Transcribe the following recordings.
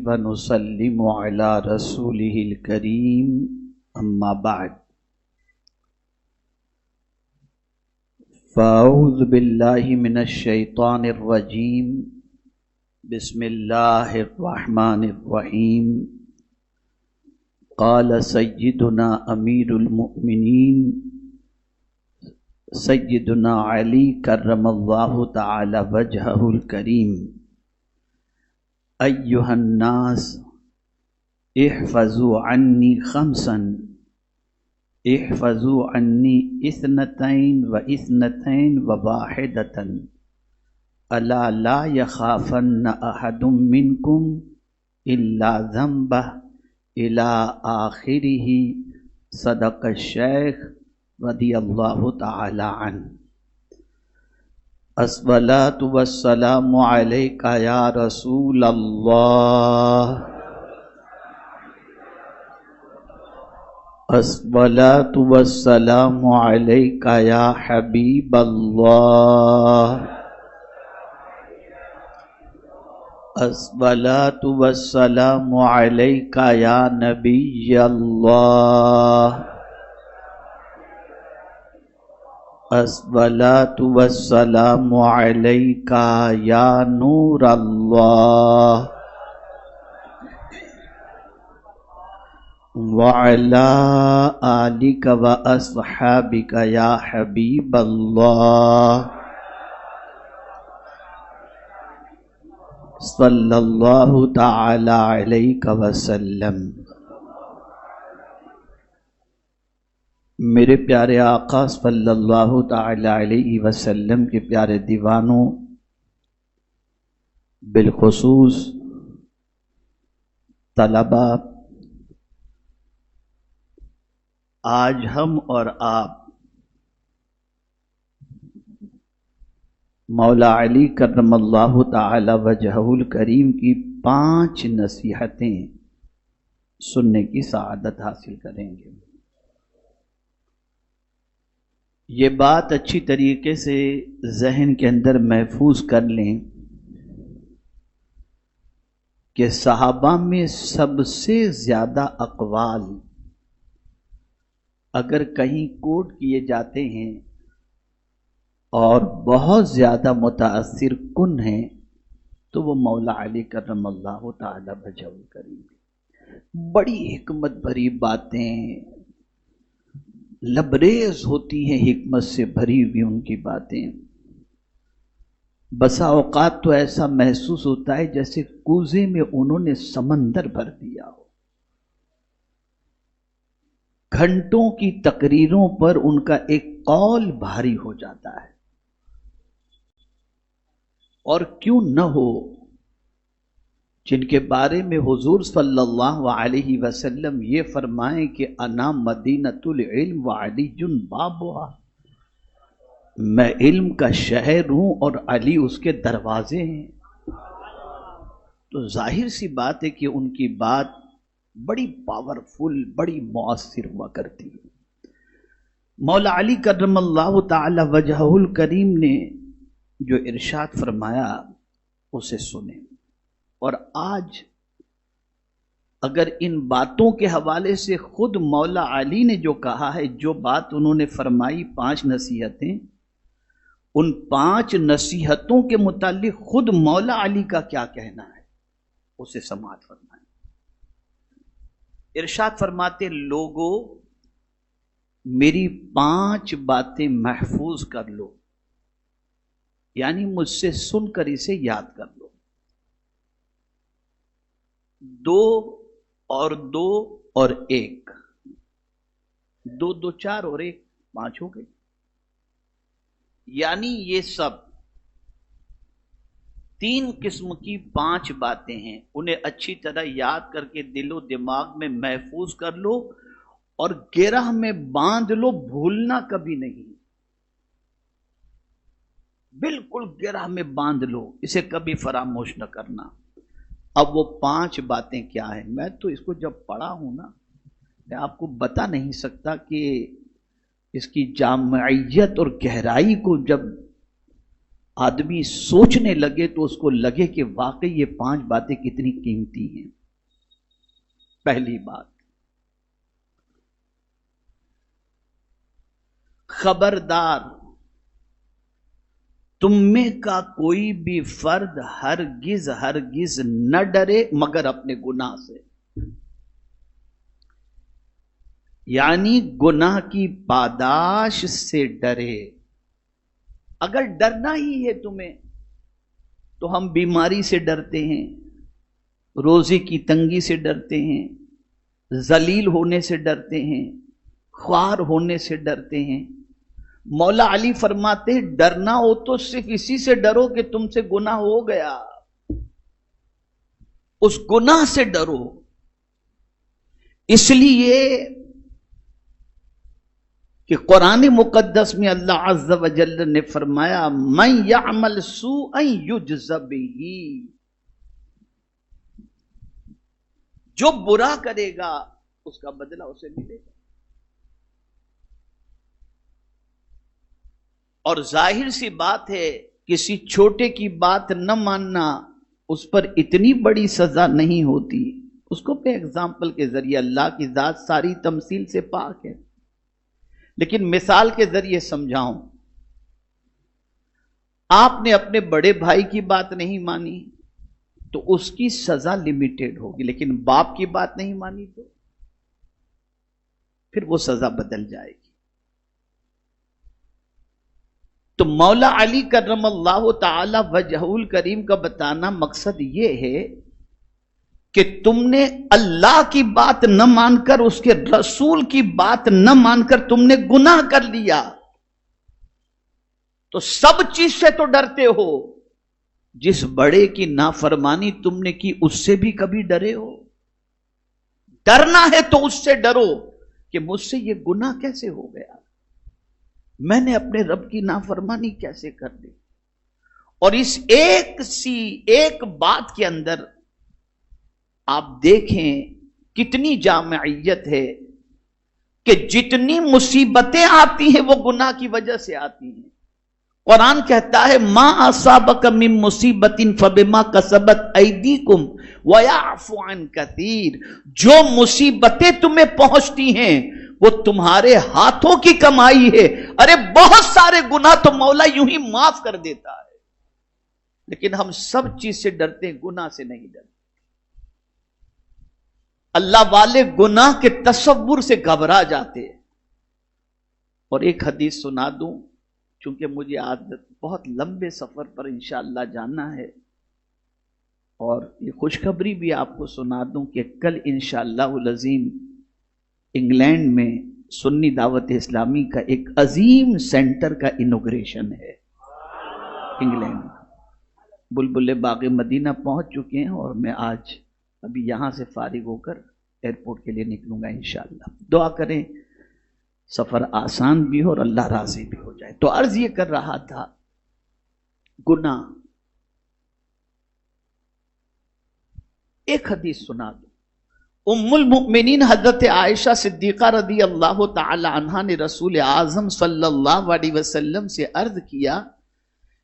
ونسلم على رسوله الكريم أما بعد فأعوذ بالله من الشيطان الرجيم بسم الله الرحمن الرحيم قال سيدنا أمير المؤمنين سيدنا علي كرم الله تعالى وجهه الكريم أيها الناس احفظوا عني خمسا احفظوا عني اثنتين وواحدة ألا لا يخافن أحد منكم إلا ذنبه إلى آخره صدق الشيخ رضی اللہ تعالی عنہ. الصلاۃ والسلام علیک یا رسول اللہ، الصلاۃ والسلام علیک یا حبیب اللہ، الصلاۃ والسلام علیک یا نبی اللہ، الصلاۃ والسلام علیک یا نور اللہ وعلی آلک واصحابک یا حبیب اللہ صلی اللہ تعالی علیہ وسلم. میرے پیارے آقا صلی اللہ تعالی علیہ وسلم کے پیارے دیوانوں، بالخصوص طلبہ، آج ہم اور آپ مولا علی کرم اللہ تعالی وجہہ الکریم کی 5 نصیحتیں سننے کی سعادت حاصل کریں گے. یہ بات اچھی طریقے سے ذہن کے اندر محفوظ کر لیں کہ صحابہ میں سب سے زیادہ اقوال اگر کہیں کوٹ کیے جاتے ہیں اور بہت زیادہ متاثر کن ہیں تو وہ مولا علی کرم اللہ تعالی وجہہ الکریم. بڑی حکمت بھری باتیں، لبریز ہوتی ہیں، حکمت سے بھری ہوئی ان کی باتیں. بسا اوقات تو ایسا محسوس ہوتا ہے جیسے کوزے میں انہوں نے سمندر بھر دیا ہو. گھنٹوں کی تقریروں پر ان کا ایک قول بھاری ہو جاتا ہے. اور کیوں نہ ہو، جن کے بارے میں حضور صلی اللہ علیہ وسلم یہ فرمائیں کہ انا مدینۃ العلم وعلی بابھا، میں علم کا شہر ہوں اور علی اس کے دروازے ہیں. تو ظاہر سی بات ہے کہ ان کی بات بڑی پاورفل، بڑی مؤثر ہوا کرتی ہے. مولا علی کرم اللہ تعالی وجہہ الکریم نے جو ارشاد فرمایا اسے سنیں. اور آج اگر ان باتوں کے حوالے سے خود مولا علی نے جو کہا ہے، جو بات انہوں نے فرمائی 5 نصیحتیں، ان 5 نصیحتوں کے متعلق خود مولا علی کا کیا کہنا ہے اسے سماعت فرمائیں. ارشاد فرماتے، لوگو میری 5 باتیں محفوظ کر لو، یعنی مجھ سے سن کر اسے یاد کر لو. 2 اور 2 اور 1، 2 2 4 اور 1 5 ہو گئے. یعنی یہ سب 3 قسم کی 5 باتیں ہیں. انہیں اچھی طرح یاد کر کے دل و دماغ میں محفوظ کر لو اور گرہ میں باندھ لو، بھولنا کبھی نہیں. بالکل گرہ میں باندھ لو، اسے کبھی فراموش نہ کرنا. اب وہ 5 باتیں کیا ہیں؟ میں تو اس کو جب پڑھا ہوں نا، میں آپ کو بتا نہیں سکتا کہ اس کی جامعیت اور گہرائی کو جب آدمی سوچنے لگے تو اس کو لگے کہ واقعی یہ 5 باتیں کتنی قیمتی ہیں۔ پہلی بات، خبردار، تم میں کا کوئی بھی فرد ہرگز نہ ڈرے مگر اپنے گناہ سے، یعنی گناہ کی پاداش سے ڈرے۔ اگر ڈرنا ہی ہے تمہیں تو ہم بیماری سے ڈرتے ہیں، روزی کی تنگی سے ڈرتے ہیں، ذلیل ہونے سے ڈرتے ہیں، خوار ہونے سے ڈرتے ہیں۔ مولا علی فرماتے ہیں ڈرنا ہو تو صرف اسی سے ڈرو کہ تم سے گناہ ہو گیا، اس گناہ سے ڈرو۔ اس لیے کہ قرآن مقدس میں اللہ عز و جل نے فرمایا من یعمل سوءا یجز بہ، جو برا کرے گا اس کا بدلہ اسے ملے گا۔ اور ظاہر سی بات ہے کسی چھوٹے کی بات نہ ماننا اس پر اتنی بڑی سزا نہیں ہوتی۔ اس کو میں اگزامپل کے ذریعے، اللہ کی ذات ساری تمثیل سے پاک ہے لیکن مثال کے ذریعے سمجھاؤں۔ آپ نے اپنے بڑے بھائی کی بات نہیں مانی تو اس کی سزا لمیٹڈ ہوگی، لیکن باپ کی بات نہیں مانی تو پھر وہ سزا بدل جائے گی۔ تو مولا علی کرم اللہ تعالی وجہہ الکریم کا بتانا مقصد یہ ہے کہ تم نے اللہ کی بات نہ مان کر، اس کے رسول کی بات نہ مان کر تم نے گناہ کر لیا تو سب چیز سے تو ڈرتے ہو، جس بڑے کی نافرمانی تم نے کی اس سے بھی کبھی ڈرے ہو؟ ڈرنا ہے تو اس سے ڈرو کہ مجھ سے یہ گناہ کیسے ہو گیا، میں نے اپنے رب کی نافرمانی کیسے کر دی۔ اور اس ایک بات کے اندر آپ دیکھیں کتنی جامعیت ہے کہ جتنی مصیبتیں آتی ہیں وہ گناہ کی وجہ سے آتی ہیں۔ قرآن کہتا ہے ما اصابک من مصیبت فبما کسبت ایدیکم ویعفو عن کثیر، جو مصیبتیں تمہیں پہنچتی ہیں وہ تمہارے ہاتھوں کی کمائی ہے۔ ارے بہت سارے گناہ تو مولا یوں ہی معاف کر دیتا ہے، لیکن ہم سب چیز سے ڈرتے ہیں، گناہ سے نہیں ڈرتے۔ اللہ والے گناہ کے تصور سے گھبرا جاتے ہیں۔ اور ایک حدیث سنا دوں چونکہ مجھے عادت بہت لمبے سفر پر انشاءاللہ جانا ہے، اور یہ خوشخبری بھی آپ کو سنا دوں کہ کل انشاءاللہ العظیم انگلینڈ میں سنی دعوت اسلامی کا ایک عظیم سینٹر کا انوگریشن ہے۔ انگلینڈ میں بلبل باغ مدینہ پہنچ چکے ہیں، اور میں آج ابھی یہاں سے فارغ ہو کر ایئرپورٹ کے لیے نکلوں گا انشاءاللہ۔ دعا کریں سفر آسان بھی ہو اور اللہ راضی بھی ہو جائے۔ تو عرض یہ کر رہا تھا، گناہ، ایک حدیث سنا دو۔ ام المؤمنین حضرت عائشہ صدیقہ رضی اللہ تعالی عنہا نے رسول اعظم صلی اللہ علیہ وسلم سے عرض کیا،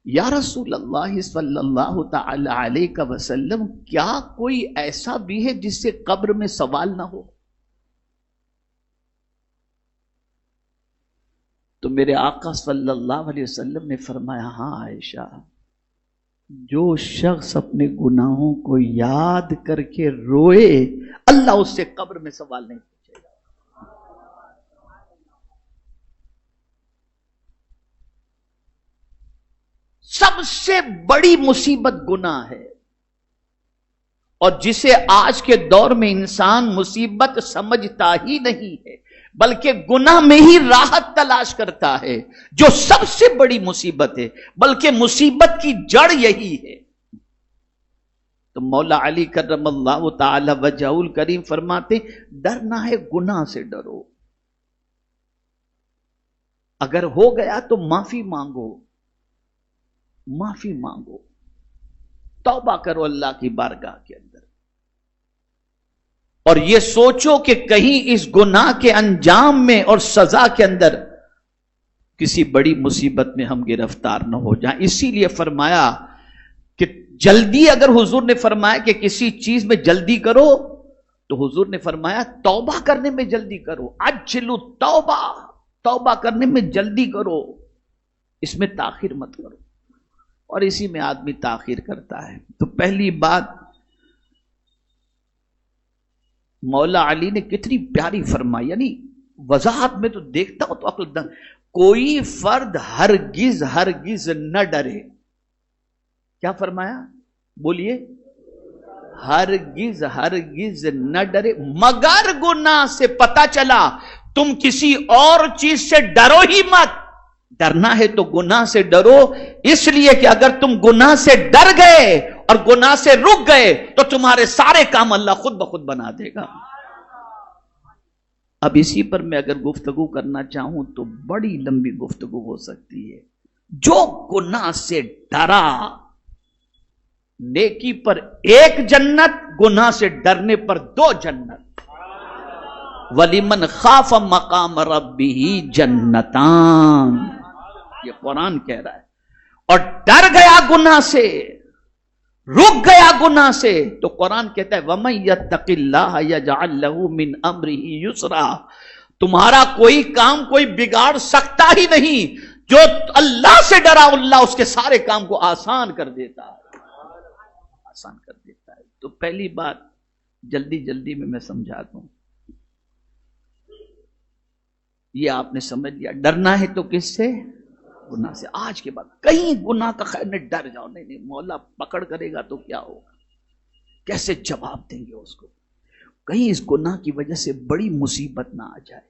یا رسول اللہ صلی اللہ تعالی علیہ وسلم، کیا کوئی ایسا بھی ہے جس سے قبر میں سوال نہ ہو؟ تو میرے آقا صلی اللہ علیہ وسلم نے فرمایا، ہاں عائشہ، جو شخص اپنے گناہوں کو یاد کر کے روئے اللہ اس سے قبر میں سوال نہیں پوچھے گا۔ سب سے بڑی مصیبت گناہ ہے، اور جسے آج کے دور میں انسان مصیبت سمجھتا ہی نہیں ہے بلکہ گناہ میں ہی راحت تلاش کرتا ہے، جو سب سے بڑی مصیبت ہے، بلکہ مصیبت کی جڑ یہی ہے۔ تو مولا علی کرم اللہ تعالی وجہہ الکریم فرماتے ڈرنا ہے گناہ سے ڈرو، اگر ہو گیا تو معافی مانگو، معافی مانگو، توبہ کرو اللہ کی بارگاہ کے اندر، اور یہ سوچو کہ کہیں اس گناہ کے انجام میں اور سزا کے اندر کسی بڑی مصیبت میں ہم گرفتار نہ ہو جائیں. اسی لیے فرمایا کہ جلدی، اگر حضور نے فرمایا کہ کسی چیز میں جلدی کرو تو حضور نے فرمایا توبہ کرنے میں جلدی کرو. عجلوا توبہ، توبہ کرنے میں جلدی کرو، اس میں تاخیر مت کرو. اور اسی میں آدمی تاخیر کرتا ہے. تو پہلی بات مولا علی نے کتنی پیاری فرمائی، یعنی وضاحت میں تو دیکھتا ہوں تو عقل دن. کوئی فرد ہرگز ہرگز نہ ڈرے. کیا فرمایا؟ بولیے. ہرگز ہرگز نہ ڈرے مگر گناہ سے. پتا چلا تم کسی اور چیز سے ڈرو ہی مت. ڈرنا ہے تو گناہ سے ڈرو، اس لیے کہ اگر تم گناہ سے ڈر گئے اور گناہ سے رک گئے تو تمہارے سارے کام اللہ خود بخود بنا دے گا. اب اسی پر میں اگر گفتگو کرنا چاہوں تو بڑی لمبی گفتگو ہو سکتی ہے. جو گناہ سے ڈرا، نیکی پر ایک جنت، گناہ سے ڈرنے پر 2 جنت. وَلِمَنْ خَافَ مَقَامَ رَبِّهِ جَنَّتَانِ، یہ قرآن کہہ رہا ہے. اور ڈر گیا گناہ سے، رک گیا گناہ سے، تو قرآن کہتا ہے وَمَن يَتَّقِ اللَّهَ يَجْعَل لَّهُ مِنْ أَمْرِهِ يُسْرًا. تمہارا کوئی کام کوئی بگاڑ سکتا ہی نہیں. جو اللہ سے ڈرا اللہ اس کے سارے کام کو آسان کر دیتا ہے، آسان کر دیتا ہے. تو پہلی بات جلدی جلدی میں سمجھا دوں، یہ آپ نے سمجھ لیا. ڈرنا ہے تو کس سے؟ گناہ سے. آج کے بعد کہیں گناہ کا خیر نہیں، ڈر جاؤ. نہیں مولا پکڑ کرے گا تو کیا ہوگا، کیسے جواب دیں گے اس کو. کہیں اس گناہ کی وجہ سے بڑی مصیبت نہ آ جائے،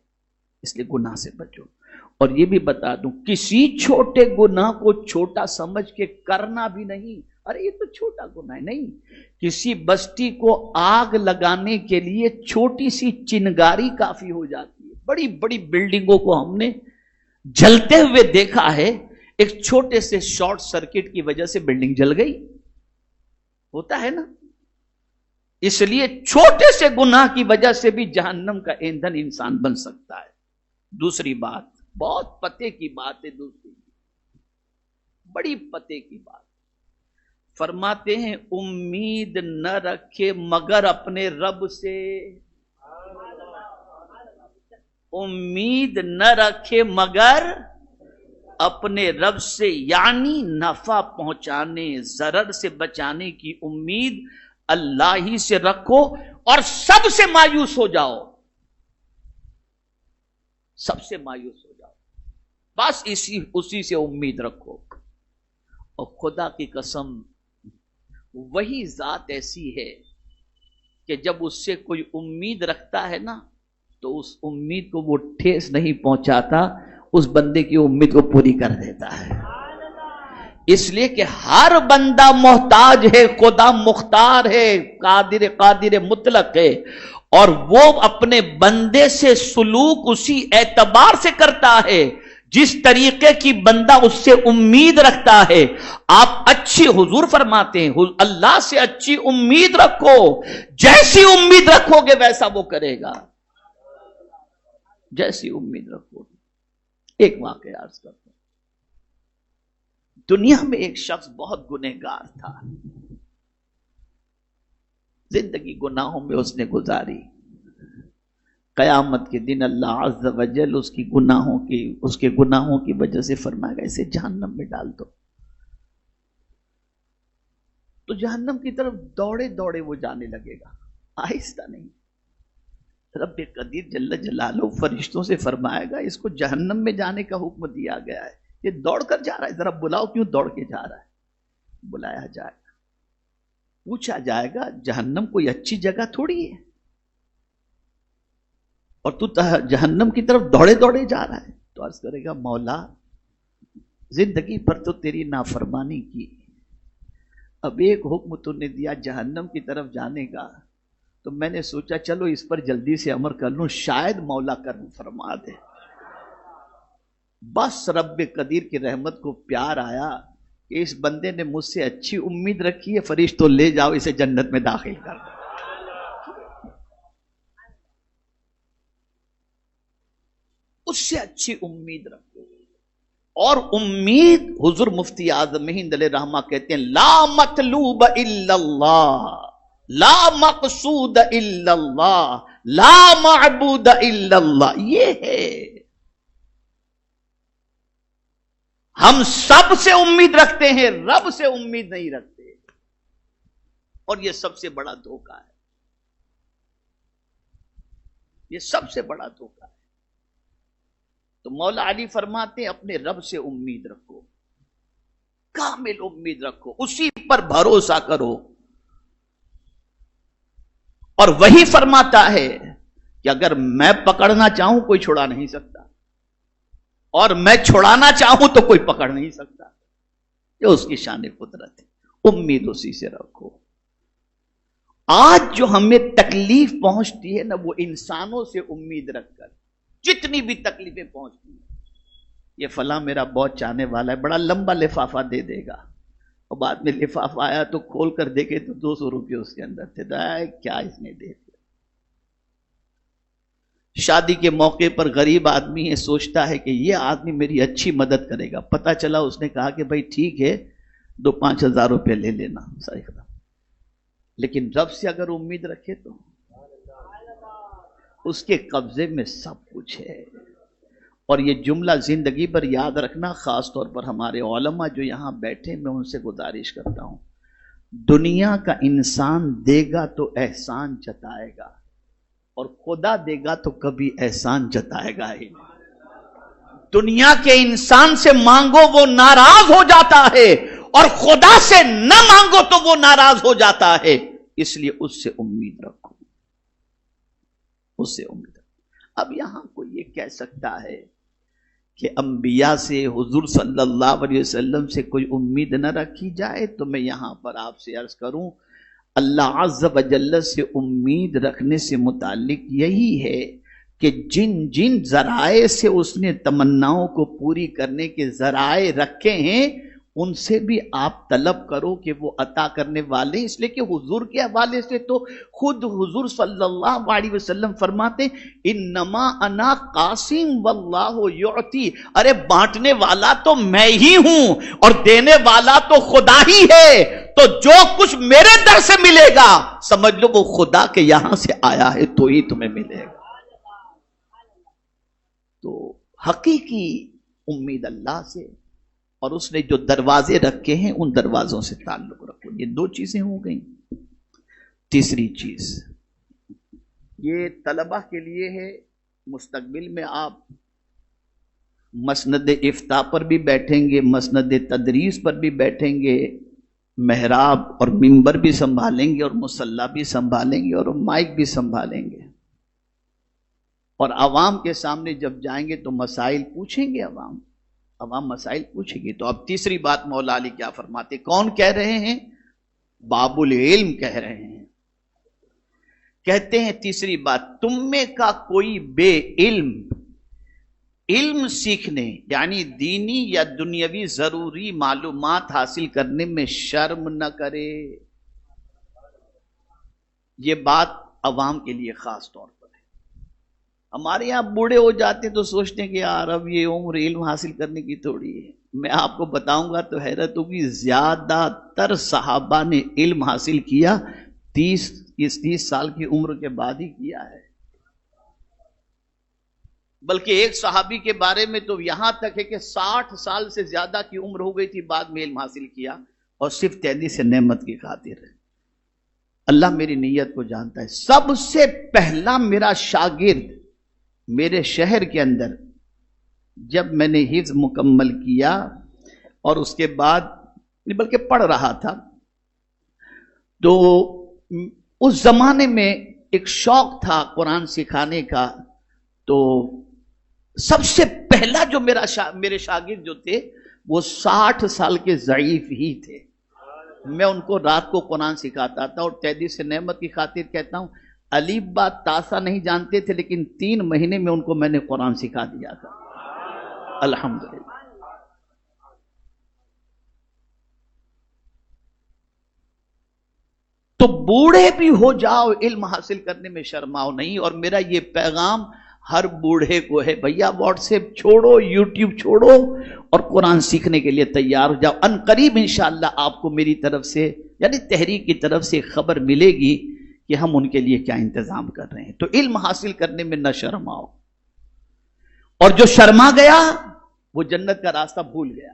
اس لیے گناہ سے بچو. اور یہ بھی بتا دوں کسی چھوٹے گناہ کو چھوٹا سمجھ کے کرنا بھی نہیں. ارے یہ تو چھوٹا گناہ ہے، نہیں. کسی بستی کو آگ لگانے کے لیے چھوٹی سی چنگاری کافی ہو جاتی ہے. بڑی بڑی بلڈنگوں کو ہم نے جلتے ہوئے دیکھا ہے، ایک چھوٹے سے شارٹ سرکٹ کی وجہ سے بلڈنگ جل گئی. ہوتا ہے نا. اس لیے چھوٹے سے گناہ کی وجہ سے بھی جہنم کا ایندھن انسان بن سکتا ہے. دوسری بات بہت پتے کی بات ہے، دوسری بڑی پتے کی بات. فرماتے ہیں امید نہ رکھے مگر اپنے رب سے. امید نہ رکھے مگر اپنے رب سے، یعنی نفع پہنچانے ضرر سے بچانے کی امید اللہ ہی سے رکھو. اور سب سے مایوس ہو جاؤ، سب سے مایوس ہو جاؤ، بس اسی سے امید رکھو. اور خدا کی قسم وہی ذات ایسی ہے کہ جب اس سے کوئی امید رکھتا ہے نا تو اس امید کو وہ ٹھیس نہیں پہنچاتا، اس بندے کی امید کو پوری کر دیتا ہے. اس لیے کہ ہر بندہ محتاج ہے، خدا مختار ہے، قادر مطلق ہے. اور وہ اپنے بندے سے سلوک اسی اعتبار سے کرتا ہے جس طریقے کی بندہ اس سے امید رکھتا ہے. آپ اچھی، حضور فرماتے ہیں اللہ سے اچھی امید رکھو، جیسی امید رکھو گے ویسا وہ کرے گا، جیسی امید رکھو گے. ایک واقعہ عرض کرتا ہوں. دنیا میں ایک شخص بہت گنہگار تھا، زندگی گناہوں میں اس نے گزاری. قیامت کے دن اللہ عز و جل اس کے گناہوں کی وجہ سے فرمائے گا اسے جہنم میں ڈال دو. تو جہنم کی طرف دوڑے دوڑے وہ جانے لگے گا، آہستہ نہیں. رب قدیر جل جلالہ فرشتوں سے فرمائے گا اس کو جہنم میں جانے کا حکم دیا گیا ہے، یہ دوڑ کر جا رہا ہے، ذرا بلاؤ کیوں دوڑ کے جا رہا ہے. بلایا جائے گا، پوچھا جائے گا جہنم کوئی اچھی جگہ تھوڑی ہے اور تو جہنم کی طرف دوڑے دوڑے جا رہا ہے. تو عرض کرے گا مولا زندگی پر تو تیری نافرمانی کی، اب ایک حکم تو نے دیا جہنم کی طرف جانے کا، تو میں نے سوچا چلو اس پر جلدی سے عمل کر لوں، شاید مولا کرم فرما دے. بس رب قدیر کی رحمت کو پیار آیا کہ اس بندے نے مجھ سے اچھی امید رکھی ہے، فرشتوں لے جاؤ اسے جنت میں داخل کر دو. اس سے اچھی امید رکھو. اور امید حضور مفتی اعظم ہند علیہ رحمہ کہتے ہیں لا مطلوب الا اللہ، لا مقصود الا اللہ، لا معبود الا اللہ. یہ ہے، ہم سب سے امید رکھتے ہیں، رب سے امید نہیں رکھتے، اور یہ سب سے بڑا دھوکہ ہے، یہ سب سے بڑا دھوکہ ہے. تو مولا علی فرماتے ہیں اپنے رب سے امید رکھو، کامل امید رکھو، اسی پر بھروسہ کرو. اور وہی فرماتا ہے کہ اگر میں پکڑنا چاہوں کوئی چھڑا نہیں سکتا، اور میں چھڑانا چاہوں تو کوئی پکڑ نہیں سکتا. یہ اس کی شان قدرت ہے، امید اسی سے رکھو. آج جو ہمیں تکلیف پہنچتی ہے نا، وہ انسانوں سے امید رکھ کر جتنی بھی تکلیفیں پہنچتی ہیں، یہ فلاں میرا بہت چاہنے والا ہے، بڑا لمبا لفافہ دے دے گا، اور بعد میں لفافہ آیا تو کھول کر دیکھے تو 200 روپے اس کے اندر تھے. کیا اس نے دے دیا. شادی کے موقع پر غریب آدمی ہے، سوچتا ہے کہ یہ آدمی میری اچھی مدد کرے گا، پتہ چلا اس نے کہا کہ بھائی ٹھیک ہے 2-5 ہزار روپے لے لینا، صحیح. لیکن رب سے اگر امید رکھے تو اس کے قبضے میں سب کچھ ہے. اور یہ جملہ زندگی پر یاد رکھنا، خاص طور پر ہمارے علماء جو یہاں بیٹھے، میں ان سے گزارش کرتا ہوں، دنیا کا انسان دے گا تو احسان جتائے گا، اور خدا دے گا تو کبھی احسان جتائے گا ہی نہیں. دنیا کے انسان سے مانگو وہ ناراض ہو جاتا ہے، اور خدا سے نہ مانگو تو وہ ناراض ہو جاتا ہے. اس لیے اس سے امید رکھو، اس سے امید رکھو. اب یہاں کوئی یہ کہہ سکتا ہے کہ انبیاء سے، حضور صلی اللہ علیہ وسلم سے کوئی امید نہ رکھی جائے، تو میں یہاں پر آپ سے عرض کروں، اللہ عز و جل سے امید رکھنے سے متعلق یہی ہے کہ جن جن ذرائع سے اس نے تمناؤں کو پوری کرنے کے ذرائع رکھے ہیں، ان سے بھی آپ طلب کرو کہ وہ عطا کرنے والے. اس لیے کہ حضور کے حوالے سے تو خود حضور صلی اللہ علیہ وسلم فرماتے انما انا قاسم واللہ یعطی، ارے بانٹنے والا تو میں ہی ہوں اور دینے والا تو خدا ہی ہے. تو جو کچھ میرے در سے ملے گا سمجھ لو وہ خدا کے یہاں سے آیا ہے تو ہی تمہیں ملے گا. تو حقیقی امید اللہ سے، اور اس نے جو دروازے رکھے ہیں ان دروازوں سے تعلق رکھو. یہ 2 چیزیں ہو گئیں. تیسری چیز یہ طلبہ کے لیے ہے، مستقبل میں آپ مسند افتاء پر بھی بیٹھیں گے، مسند تدریس پر بھی بیٹھیں گے، محراب اور منبر بھی سنبھالیں گے، اور مصلی بھی سنبھالیں گے، اور مائک بھی سنبھالیں گے، اور عوام کے سامنے جب جائیں گے تو مسائل پوچھیں گے. عوام مسائل پوچھے گی. تو اب تیسری بات مولا علی کیا فرماتے، کون کہہ رہے ہیں؟ باب العلم کہہ رہے ہیں. کہتے ہیں تیسری بات، تم میں کا کوئی بے علم سیکھنے یعنی دینی یا دنیاوی ضروری معلومات حاصل کرنے میں شرم نہ کرے. یہ بات عوام کے لیے خاص طور پر ہے. ہمارے یہاں بوڑھے ہو جاتے ہیں تو سوچتے ہیں کہ یار اب یہ عمر علم حاصل کرنے کی تھوڑی ہے. میں آپ کو بتاؤں گا تو حیرت ہوگی، زیادہ تر صحابہ نے علم حاصل کیا 30 سال کی عمر کے بعد ہی کیا ہے. بلکہ ایک صحابی کے بارے میں تو یہاں تک ہے کہ 60 سال سے زیادہ کی عمر ہو گئی تھی، بعد میں علم حاصل کیا، اور صرف تیلی سے نعمت کی خاطر ہے. اللہ میری نیت کو جانتا ہے. سب سے پہلا میرا شاگرد میرے شہر کے اندر جب میں نے حفظ مکمل کیا اور اس کے بعد بلکہ پڑھ رہا تھا، تو اس زمانے میں ایک شوق تھا قرآن سکھانے کا. تو سب سے پہلا جو میرے شاگرد جو تھے وہ 60 سال کے ضعیف ہی تھے. میں ان کو رات کو قرآن سکھاتا تھا، اور تیدی سے نعمت کی خاطر کہتا ہوں، الف با تاسا نہیں جانتے تھے، لیکن 3 مہینے میں ان کو میں نے قرآن سکھا دیا تھا الحمدللہ. تو بوڑھے بھی ہو جاؤ علم حاصل کرنے میں شرماؤ نہیں. اور میرا یہ پیغام ہر بوڑھے کو ہے بھیا واٹس ایپ چھوڑو، یوٹیوب چھوڑو اور قرآن سیکھنے کے لیے تیار ہو جاؤ. ان قریب انشاءاللہ آپ کو میری طرف سے یعنی تحریک کی طرف سے خبر ملے گی کہ ہم ان کے لیے کیا انتظام کر رہے ہیں. تو علم حاصل کرنے میں نہ شرماؤ، اور جو شرما گیا وہ جنت کا راستہ بھول گیا.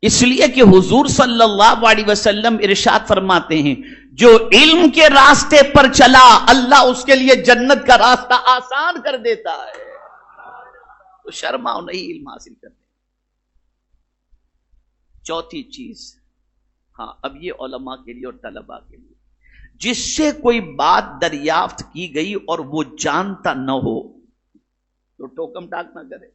اس لیے کہ حضور صلی اللہ علیہ وسلم ارشاد فرماتے ہیں جو علم کے راستے پر چلا اللہ اس کے لیے جنت کا راستہ آسان کر دیتا ہے. تو شرماؤ نہیں علم حاصل کرنے. چوتھی چیز، ہاں اب یہ علماء کے لیے اور طلباء کے لیے، جس سے کوئی بات دریافت کی گئی اور وہ جانتا نہ ہو تو ٹوکم ٹاک نہ کرے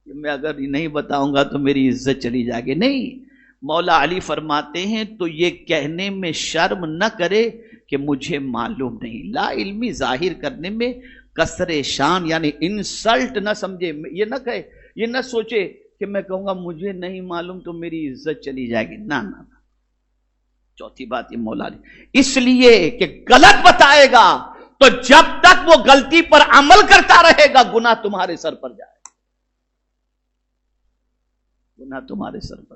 کہ میں اگر نہیں بتاؤں گا تو میری عزت چلی جائے گی. نہیں، مولا علی فرماتے ہیں تو یہ کہنے میں شرم نہ کرے کہ مجھے معلوم نہیں. لا علمی ظاہر کرنے میں کسر شان یعنی انسلٹ نہ سمجھے. یہ نہ کہے، یہ نہ سوچے کہ میں کہوں گا مجھے نہیں معلوم تو میری عزت چلی جائے گی. نہ نہ. چوتھی بات یہ مولا علی اس لیے کہ غلط بتائے گا تو جب تک وہ غلطی پر عمل کرتا رہے گا گناہ تمہارے سر پر جائے، گناہ تمہارے سر پر.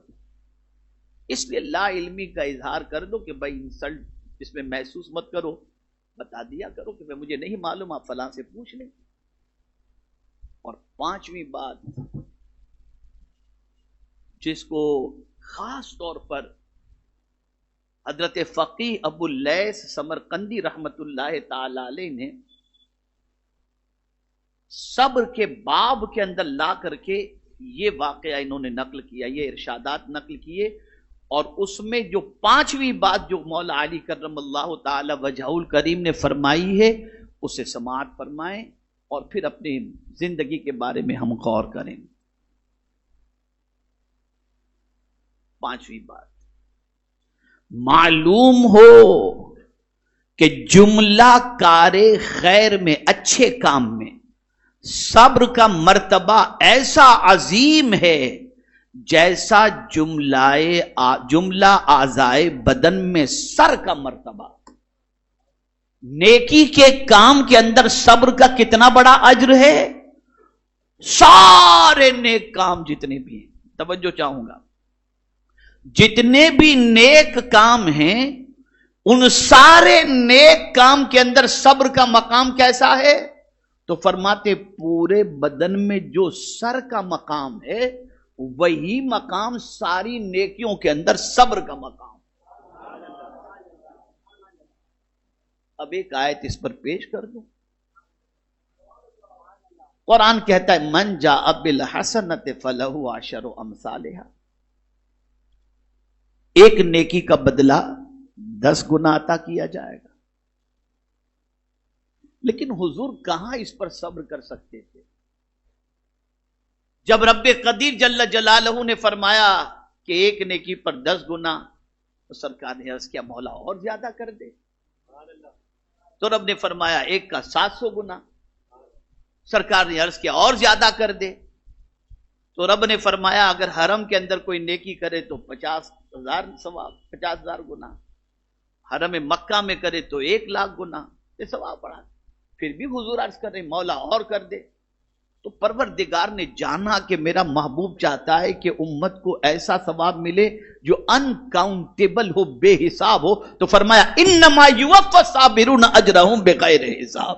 اس لیے لا علمی کا اظہار کر دو کہ بھائی انسلٹ اس میں محسوس مت کرو، بتا دیا کرو کہ مجھے نہیں معلوم، آپ فلاں سے پوچھ لیں. اور پانچویں بات جس کو خاص طور پر حضرت فقیہ ابو اللیث سمرقندی رحمت اللہ تعالی علیہ نے صبر کے باب کے اندر لا کر کے یہ واقعہ انہوں نے نقل کیا، یہ ارشادات نقل کیے، اور اس میں جو پانچویں بات جو مولا علی کرم اللہ تعالی وجہہ الکریم نے فرمائی ہے اسے سماعت فرمائیں اور پھر اپنی زندگی کے بارے میں ہم غور کریں. پانچویں بات، معلوم ہو کہ جملہ کار خیر میں، اچھے کام میں صبر کا مرتبہ ایسا عظیم ہے جیسا جملہ اعضائے بدن میں سر کا مرتبہ. نیکی کے کام کے اندر صبر کا کتنا بڑا اجر ہے. سارے نیک کام جتنے بھی ہیں، توجہ چاہوں گا، جتنے بھی نیک کام ہیں ان سارے نیک کام کے اندر صبر کا مقام کیسا ہے؟ تو فرماتے پورے بدن میں جو سر کا مقام ہے وہی مقام ساری نیکیوں کے اندر صبر کا مقام. اب ایک آیت اس پر پیش کر دوں. قرآن کہتا ہے من جاء بالحسنۃ فلہ عشر امثالھا، ایک نیکی کا بدلہ 10 گنا عطا کیا جائے گا. لیکن حضور کہاں اس پر صبر کر سکتے تھے؟ جب رب قدیر جل جلالہ نے فرمایا کہ ایک نیکی پر 10 گنا، تو سرکار نے عرض کیا مولا اور زیادہ کر دے. تو رب نے فرمایا ایک کا 700 گنا. سرکار نے عرض کیا اور زیادہ کر دے. تو رب نے فرمایا اگر حرم کے اندر کوئی نیکی کرے تو 50,000 ثواب، 50,000 گنا. حرم مکہ میں کرے تو 1,00,000 گنا یہ ثواب بڑھا. پھر بھی حضور عرض کر رہے مولا اور کر دے. تو پروردگار نے جانا کہ میرا محبوب چاہتا ہے کہ امت کو ایسا ثواب ملے جو انکاؤنٹیبل ہو، بے حساب ہو. تو فرمایا انما یوفی الصابرون اجرہم بغیر حساب.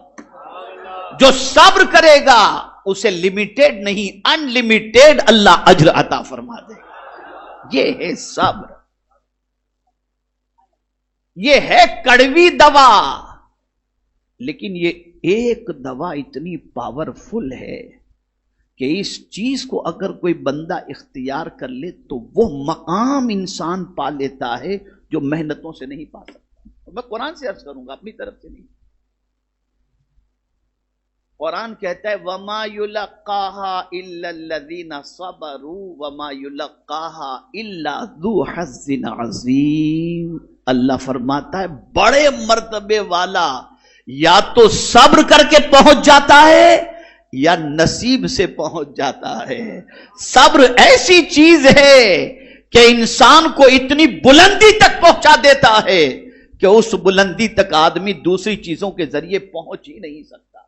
جو صبر کرے گا اسے لمیٹڈ نہیں ان لمیٹڈ اللہ اجر عطا فرما دے. یہ ہے صبر، یہ ہے کڑوی دوا. لیکن یہ ایک دوا اتنی پاورفل ہے کہ اس چیز کو اگر کوئی بندہ اختیار کر لے تو وہ مقام انسان پا لیتا ہے جو محنتوں سے نہیں پا سکتا. میں قرآن سے عرض کروں گا، اپنی طرف سے نہیں. قرآن کہتا ہے وَمَا يُلَقَّاهَا إِلَّا الَّذِينَ صَبَرُوا وَمَا يُلَقَّاهَا إِلَّا ذُو حَظٍّ عَظِيمٍ. اللہ فرماتا ہے بڑے مرتبے والا یا تو صبر کر کے پہنچ جاتا ہے یا نصیب سے پہنچ جاتا ہے. صبر ایسی چیز ہے کہ انسان کو اتنی بلندی تک پہنچا دیتا ہے کہ اس بلندی تک آدمی دوسری چیزوں کے ذریعے پہنچ ہی نہیں سکتا.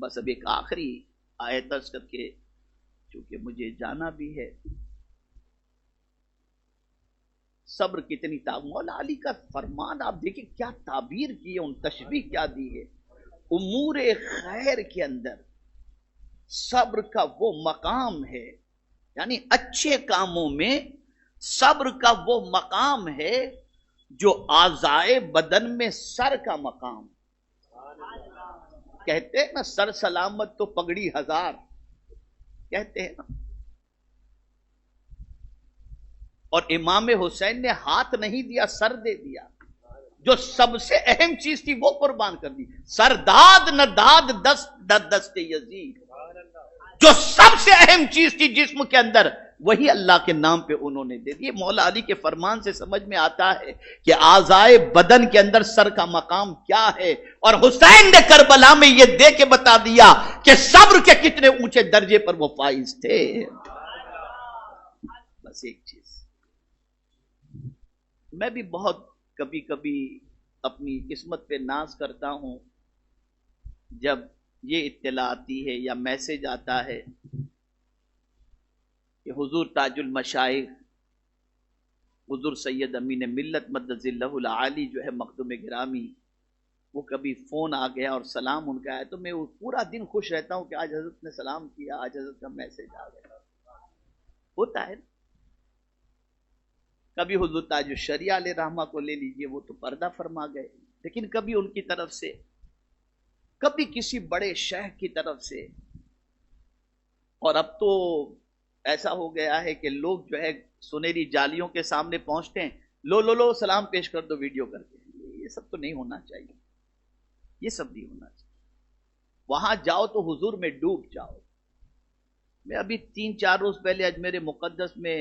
بس اب ایک آخری آیت عرض کر کے چونکہ مجھے جانا بھی ہے. صبر کتنی مولا علی کا فرمان آپ دیکھیں کیا تعبیر کی ہے، ان تشبیہ کیا دی ہے. امور خیر کے اندر صبر کا وہ مقام ہے، یعنی اچھے کاموں میں صبر کا وہ مقام ہے جو اعضائے بدن میں سر کا مقام. کہتے ہیں نا سر سلامت تو پگڑی ہزار، کہتے ہیں نا. اور امام حسین نے ہاتھ نہیں دیا، سر دے دیا. جو سب سے اہم چیز تھی وہ قربان کر دی. سر داد نہ داد دست یزید، جو سب سے اہم چیز تھی جسم کے اندر وہی اللہ کے نام پہ انہوں نے دے دی. مولا علی کے فرمان سے سمجھ میں آتا ہے کہ اعضائے بدن کے اندر سر کا مقام کیا ہے. اور حسین نے کربلا میں یہ دے کے بتا دیا کہ صبر کے کتنے اونچے درجے پر وہ فائز تھے. بس ایک چیز میں بھی بہت کبھی کبھی اپنی قسمت پہ ناز کرتا ہوں جب یہ اطلاع آتی ہے یا میسج آتا ہے کہ حضور تاج المشائخ حضور سید امین ملت مدد اللہ العالی جو ہے مخدوم گرامی، وہ کبھی فون آ گیا اور سلام ان کا ہے تو میں پورا دن خوش رہتا ہوں کہ آج حضرت نے سلام کیا، آج حضرت کا میسج آ گیا. ہوتا ہے. کبھی حضور تاج الشریعہ علیہ رحمہ کو لے لیجئے، وہ تو پردہ فرما گئے، لیکن کبھی ان کی طرف سے، کبھی کسی بڑے شیخ کی طرف سے. اور اب تو ایسا ہو گیا ہے کہ لوگ جو ہے سنہری جالیوں کے سامنے پہنچتے ہیں، لو سلام پیش کر دو ویڈیو کر کے. یہ سب تو نہیں ہونا چاہیے، یہ سب نہیں ہونا چاہیے. وہاں جاؤ تو حضور میں ڈوب جاؤ. میں ابھی 3-4 روز پہلے اجمیر مقدس میں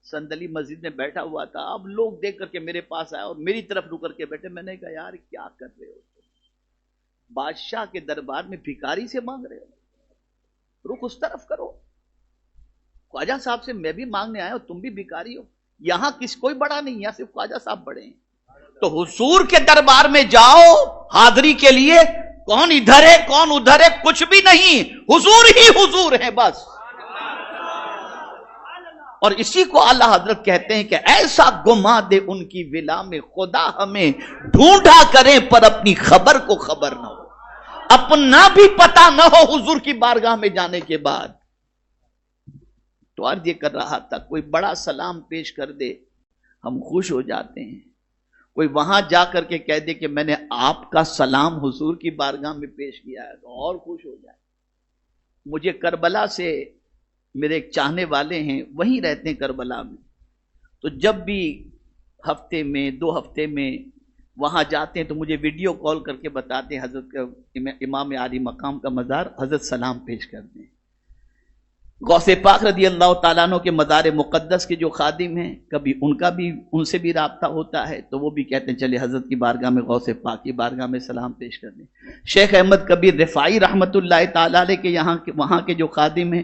صندلی مسجد میں بیٹھا ہوا تھا. اب لوگ دیکھ کر کے میرے پاس آئے اور میری طرف رک کر کے بیٹھے. میں نے کہا یار کیا کر رہے ہو، بادشاہ کے دربار میں بھکاری سے مانگ رہے ہو، رخ اس طرف کرو. خواجہ صاحب سے میں بھی مانگنے آیا ہوں، تم بھی بھکاری ہو. یہاں کوئی بڑا نہیں، یہاں صرف خواجہ صاحب بڑے ہیں. تو حضور کے دربار میں جاؤ حاضری کے لیے، کون ادھر ہے کون ادھر ہے کچھ بھی نہیں، حضور ہی حضور ہے بس. اور اسی کو اعلیٰ حضرت کہتے ہیں کہ ایسا گما دے ان کی ولا میں خدا ہمیں ڈھونڈا کریں پر اپنی خبر کو خبر نہ ہو، اپنا بھی پتا نہ ہو حضور کی بارگاہ میں جانے کے بعد. تو عرض یہ کر رہا تھا کوئی بڑا سلام پیش کر دے ہم خوش ہو جاتے ہیں، کوئی وہاں جا کر کے کہہ دے کہ میں نے آپ کا سلام حضور کی بارگاہ میں پیش کیا ہے تو اور خوش ہو جائے. مجھے کربلا سے میرے ایک چاہنے والے ہیں، وہیں رہتے ہیں کربلا میں، تو جب بھی ہفتے میں 2 ہفتے میں وہاں جاتے ہیں تو مجھے ویڈیو کال کر کے بتاتے ہیں حضرت کا امام عالی مقام کا مزار، حضرت سلام پیش کر دیں. غوث پاک رضی اللہ تعالیٰ عنہ کے مزار مقدس کے جو خادم ہیں کبھی ان کا بھی ان سے بھی رابطہ ہوتا ہے تو وہ بھی کہتے ہیں چلے حضرت کی بارگاہ میں غوث پاک کی بارگاہ میں سلام پیش کر دیں. شیخ احمد کبیر رفاعی رحمت اللہ تعالیٰ علیہ کے وہاں کے جو خادم ہیں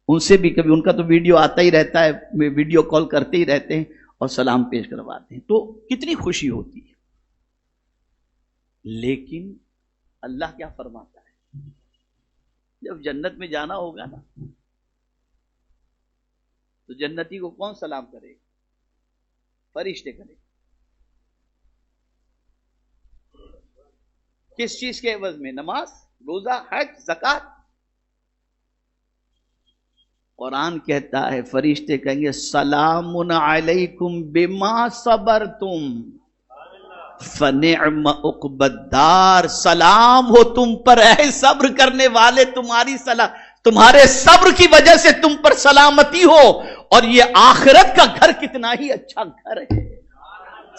ان سے بھی کبھی ان کا تو ویڈیو آتا ہی رہتا ہے، ویڈیو کال کرتے ہی رہتے ہیں اور سلام پیش کرواتے ہیں. تو کتنی خوشی ہوتی ہے. لیکن اللہ کیا فرماتا ہے جب جنت میں جانا ہوگا نا تو جنتی کو کون سلام کرے؟ فرشتے کرے. کس چیز کے عوض میں؟ نماز، روزہ، حج، زکات. قرآن کہتا ہے فرشتے کہیں گے سلام علیکم بما صبرتم فنعم عقبی الدار. سلام ہو تم پر اے صبر کرنے والے، تمہارے صبر کی وجہ سے تم پر سلامتی ہو، اور یہ آخرت کا گھر کتنا ہی اچھا گھر ہے.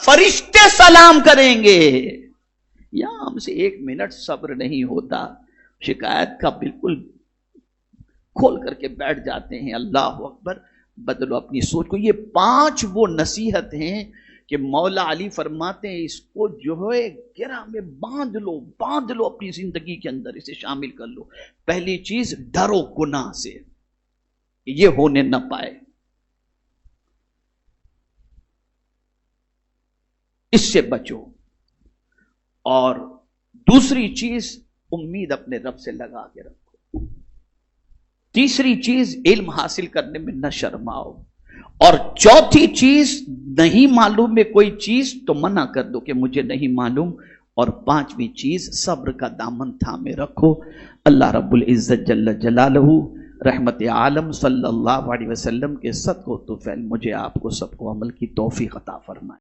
فرشتے سلام کریں گے. یہاں ہم سے 1 منٹ صبر نہیں ہوتا، شکایت کا بالکل کھول کر کے بیٹھ جاتے ہیں. اللہ اکبر. بدلو اپنی سوچ کو. یہ 5 وہ نصیحت ہیں کہ مولا علی فرماتے ہیں اس کو جو ہے گرہ میں باندھ لو اپنی زندگی کے اندر، اسے شامل کر لو. پہلی چیز ڈرو گناہ سے، یہ ہونے نہ پائے، اس سے بچو. اور دوسری چیز امید اپنے رب سے لگا کے رکھو۔ تیسری چیز، علم حاصل کرنے میں نہ شرماؤ، اور چوتھی چیز، نہیں معلوم ہے کوئی چیز تو منع کر دو کہ مجھے نہیں معلوم، اور پانچویں چیز، صبر کا دامن تھامے رکھو۔ اللہ رب العزت جل جلالہ رحمت عالم صلی اللہ علیہ وسلم کے صدق و طفیل مجھے آپ کو سب کو عمل کی توفیق عطا فرمائے۔